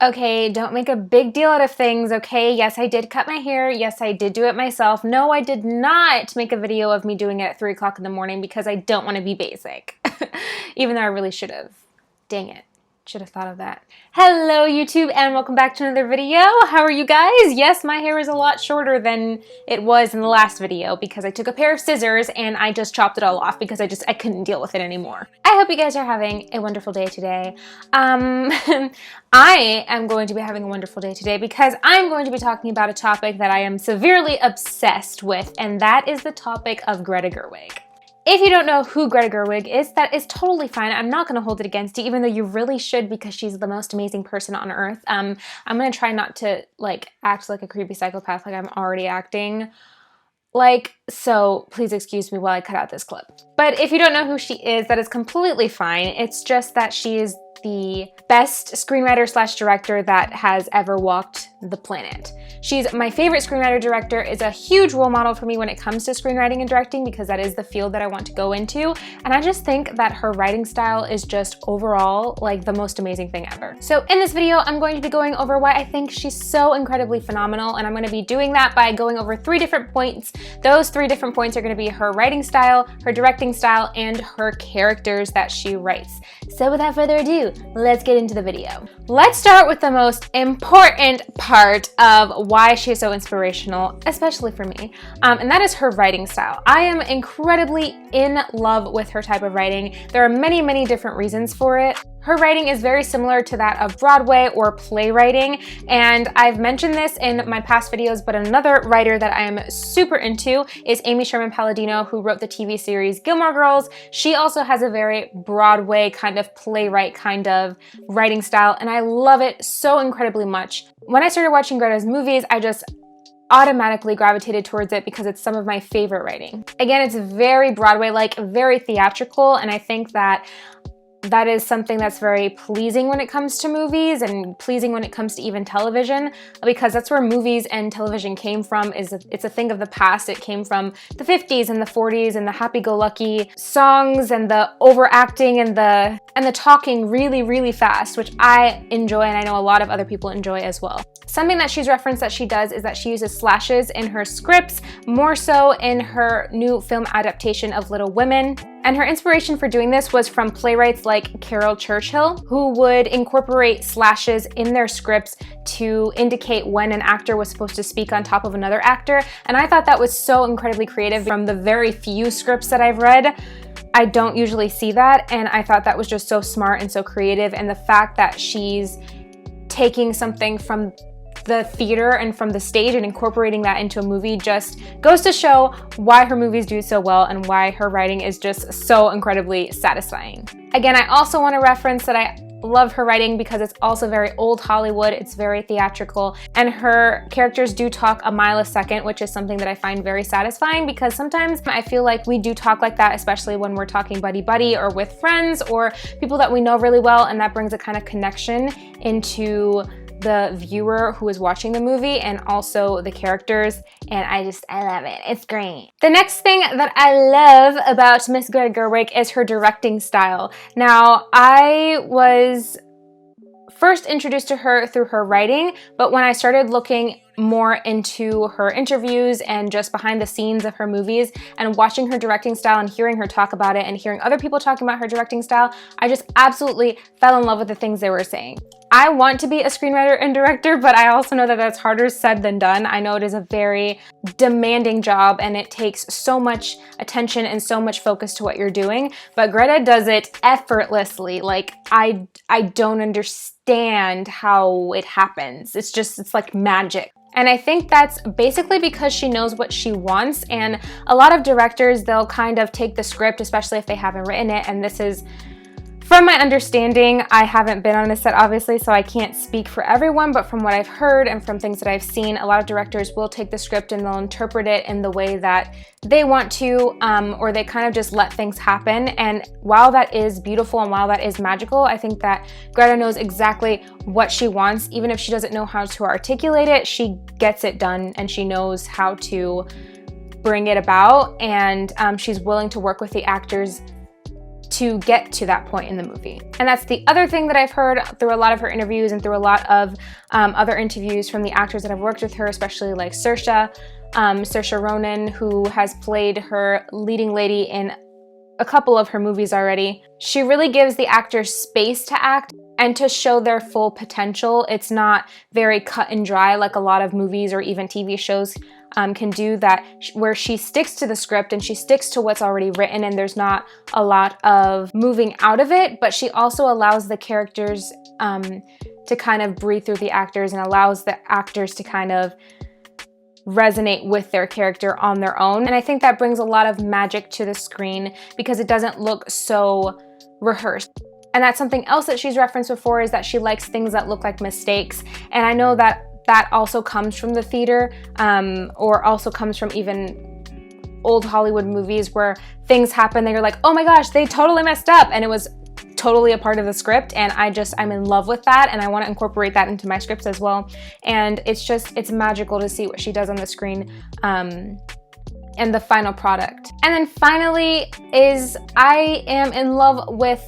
Okay, don't make a big deal out of things, okay? Yes, I did cut my hair. Yes, I did do it myself. No, I did not make a video of me doing it at 3 o'clock in the morning because I don't want to be basic. Even though I really should have. Dang it. Should have thought of that. Hello, YouTube, and welcome back to another video. How are you guys? Yes, my hair is a lot shorter than it was in the last video because I took a pair of scissors and I just chopped it all off because I couldn't deal with it anymore. I hope you guys are having a wonderful day today. I am going to be having a wonderful day today because I'm going to be talking about a topic that I am severely obsessed with, and that is the topic of Greta Gerwig. If you don't know who Greta Gerwig is, that is totally fine. I'm not going to hold it against you, even though you really should because she's the most amazing person on earth. I'm going to try not to act like a creepy psychopath like I'm already acting. So please excuse me while I cut out this clip. But if you don't know who she is, that is completely fine. It's just that she is the best screenwriter / director that has ever walked the planet. She's my favorite screenwriter director, is a huge role model for me when it comes to screenwriting and directing because that is the field that I want to go into. And I just think that her writing style is just overall the most amazing thing ever. So in this video, I'm going to be going over why I think she's so incredibly phenomenal. And I'm going to be doing that by going over 3 different points. Those 3 different points are going to be her writing style, her directing style, and her characters that she writes. So without further ado, let's get into the video. Let's start with the most important part of why she is so inspirational, especially for me, and that is her writing style. I am incredibly in love with her type of writing. There are many, many different reasons for it. Her writing is very similar to that of Broadway or playwriting, and I've mentioned this in my past videos, but another writer that I am super into is Sherman-Palladino, who wrote the TV series Gilmore Girls. She also has a very Broadway kind of playwright kind of writing style, and I love it so incredibly much. When I started watching Greta's movies, I just automatically gravitated towards it because it's some of my favorite writing. Again, it's very Broadway-like, very theatrical, and I think that is something that's very pleasing when it comes to movies and pleasing when it comes to even television, because that's where movies and television came from. It's a thing of the past. It came from the 50s and the 40s and the happy-go-lucky songs and the overacting and the talking really, really fast, which I enjoy and I know a lot of other people enjoy as well. Something that she's referenced that she does is that she uses slashes in her scripts, more so in her new film adaptation of Little Women. And her inspiration for doing this was from playwrights like Carol Churchill, who would incorporate slashes in their scripts to indicate when an actor was supposed to speak on top of another actor. And I thought that was so incredibly creative. From the very few scripts that I've read, I don't usually see that, and I thought that was just so smart and so creative. And the fact that she's taking something from the theater and from the stage and incorporating that into a movie just goes to show why her movies do so well and why her writing is just so incredibly satisfying. Again, I also want to reference that I love her writing because it's also very old Hollywood, it's very theatrical, and her characters do talk a mile a second, which is something that I find very satisfying because sometimes I feel like we do talk like that, especially when we're talking buddy-buddy or with friends or people that we know really well, and that brings a kind of connection into the viewer who is watching the movie and also the characters, and I love it. It's great. The next thing that I love about Miss Greta Gerwig is her directing style. Now, I was first introduced to her through her writing, but when I started looking more into her interviews and just behind the scenes of her movies and watching her directing style and hearing her talk about it and hearing other people talking about her directing style, I just absolutely fell in love with the things they were saying. I want to be a screenwriter and director, but I also know that that's harder said than done. I know it is a very demanding job and it takes so much attention and so much focus to what you're doing, but Greta does it effortlessly. I don't understand how it happens. It's like magic. And I think that's basically because she knows what she wants, and a lot of directors, they'll kind of take the script, especially if they haven't written it, and this is, from my understanding, I haven't been on a set obviously, so I can't speak for everyone, but from what I've heard and from things that I've seen, a lot of directors will take the script and they'll interpret it in the way that they want to, or they kind of just let things happen. And while that is beautiful and while that is magical, I think that Greta knows exactly what she wants. Even if she doesn't know how to articulate it, she gets it done and she knows how to bring it about, and she's willing to work with the actors to get to that point in the movie. And that's the other thing that I've heard through a lot of her interviews and through a lot of other interviews from the actors that have worked with her, especially like Saoirse Ronan, who has played her leading lady in a couple of her movies already. She really gives the actors space to act and to show their full potential. It's not very cut and dry like a lot of movies or even TV shows can do, that where she sticks to the script and she sticks to what's already written and there's not a lot of moving out of it, but she also allows the characters to kind of breathe through the actors and allows the actors to kind of resonate with their character on their own. And I think that brings a lot of magic to the screen because it doesn't look so rehearsed. And that's something else that she's referenced before, is that she likes things that look like mistakes. And I know that that also comes from the theater, or also comes from even old Hollywood movies where things happen that you're like, oh my gosh, they totally messed up, and it was totally a part of the script, and I'm in love with that, and I want to incorporate that into my scripts as well. And it's magical to see what she does on the screen and the final product. And then finally is I am in love with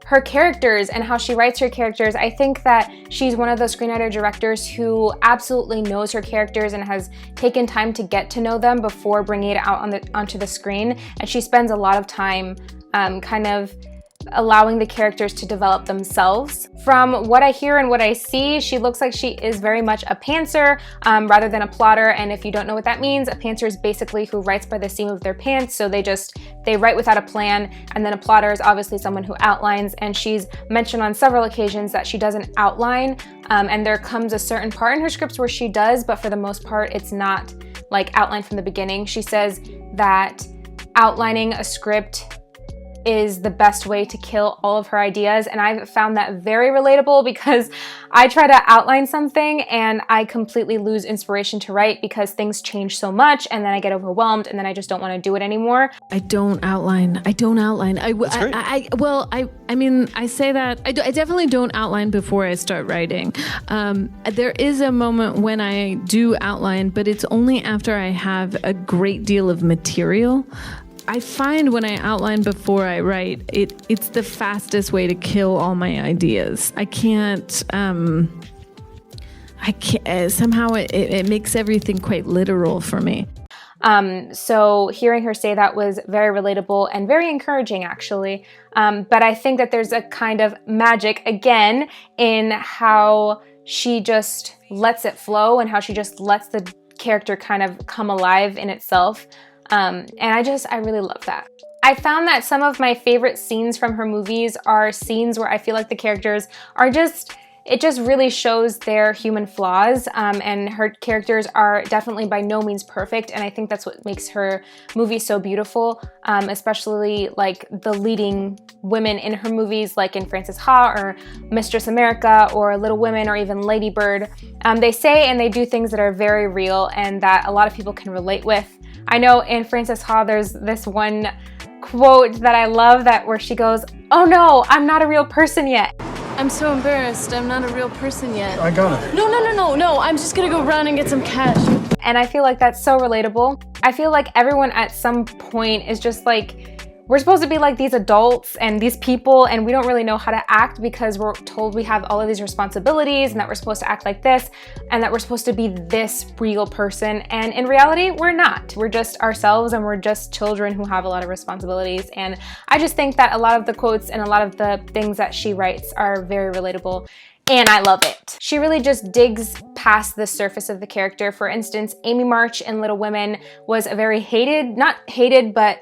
her characters and how she writes her characters. I think that she's one of those screenwriter directors who absolutely knows her characters and has taken time to get to know them before bringing it out onto the screen. And she spends a lot of time kind of allowing the characters to develop themselves. From what I hear and what I see, she looks like she is very much a pantser rather than a plotter. And if you don't know what that means, a pantser is basically who writes by the seam of their pants. So they write without a plan. And then a plotter is obviously someone who outlines. And she's mentioned on several occasions that she doesn't outline. And there comes a certain part in her scripts where she does, but for the most part, it's not like outlined from the beginning. She says that outlining a script is the best way to kill all of her ideas. And I've found that very relatable because I try to outline something and I completely lose inspiration to write because things change so much and then I get overwhelmed and then I just don't want to do it anymore. I don't outline. I mean, I say that, I definitely don't outline before I start writing. There is a moment when I do outline, but it's only after I have a great deal of material. I find when I outline before I write, it's the fastest way to kill all my ideas. I can't, somehow it makes everything quite literal for me. So hearing her say that was very relatable and very encouraging, actually. But I think that there's a kind of magic, again, in how she just lets it flow and how she just lets the character kind of come alive in itself. And I really love that. I found that some of my favorite scenes from her movies are scenes where I feel like the characters are it just really shows their human flaws, and her characters are definitely by no means perfect, and I think that's what makes her movies so beautiful, especially like the leading women in her movies, like in Frances Ha or Mistress America or Little Women or even Lady Bird. They say and they do things that are very real and that a lot of people can relate with. I know in Frances Ha, there's this one quote that I love where she goes, "Oh no, I'm not a real person yet." I'm so embarrassed. I'm not a real person yet. I got it. No. I'm just gonna go run and get some cash. And I feel like that's so relatable. I feel like everyone at some point is just like, we're supposed to be like these adults and these people, and we don't really know how to act because we're told we have all of these responsibilities and that we're supposed to act like this and that we're supposed to be this real person. And in reality, we're not. We're just ourselves and we're just children who have a lot of responsibilities. And I just think that a lot of the quotes and a lot of the things that she writes are very relatable. And I love it. She really just digs past the surface of the character. For instance, Amy March in Little Women was a very not hated, but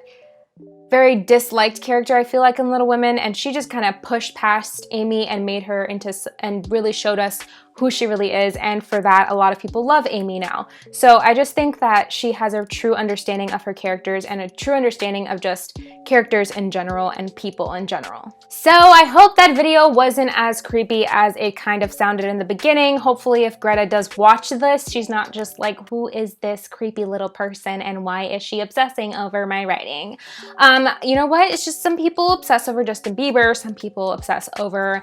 very disliked character, I feel like, in Little Women, and she just kind of pushed past Amy and made her and really showed us who she really is, and for that, a lot of people love Amy now. So I just think that she has a true understanding of her characters and a true understanding of just characters in general and people in general. So I hope that video wasn't as creepy as it kind of sounded in the beginning. Hopefully, if Greta does watch this, she's not just like, who is this creepy little person and why is she obsessing over my writing? You know what? It's just some people obsess over Justin Bieber, some people obsess over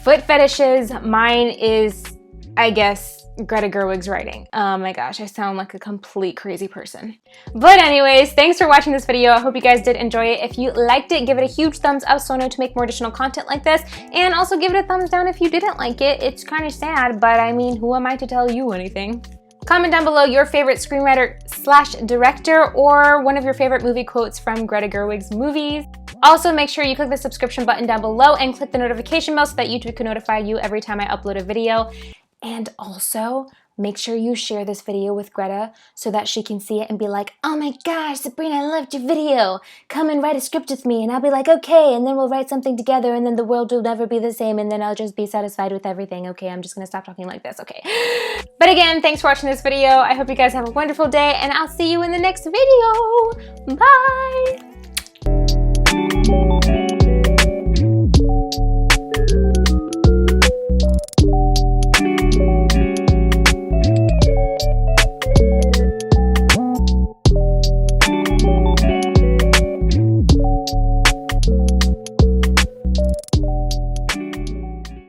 foot fetishes. Mine is I guess, Greta Gerwig's writing. Oh my gosh, I sound like a complete crazy person. But anyways, thanks for watching this video. I hope you guys did enjoy it. If you liked it, give it a huge thumbs up so I know to make more additional content like this. And also give it a thumbs down if you didn't like it. It's kind of sad, but I mean, who am I to tell you anything? Comment down below your favorite screenwriter/director or one of your favorite movie quotes from Greta Gerwig's movies. Also, make sure you click the subscription button down below and click the notification bell so that YouTube can notify you every time I upload a video. And also, make sure you share this video with Greta so that she can see it and be like, oh my gosh, Sabrina, I loved your video. Come and write a script with me. And I'll be like, okay, and then we'll write something together and then the world will never be the same and then I'll just be satisfied with everything. Okay, I'm just gonna stop talking like this, okay. But again, thanks for watching this video. I hope you guys have a wonderful day and I'll see you in the next video. Bye!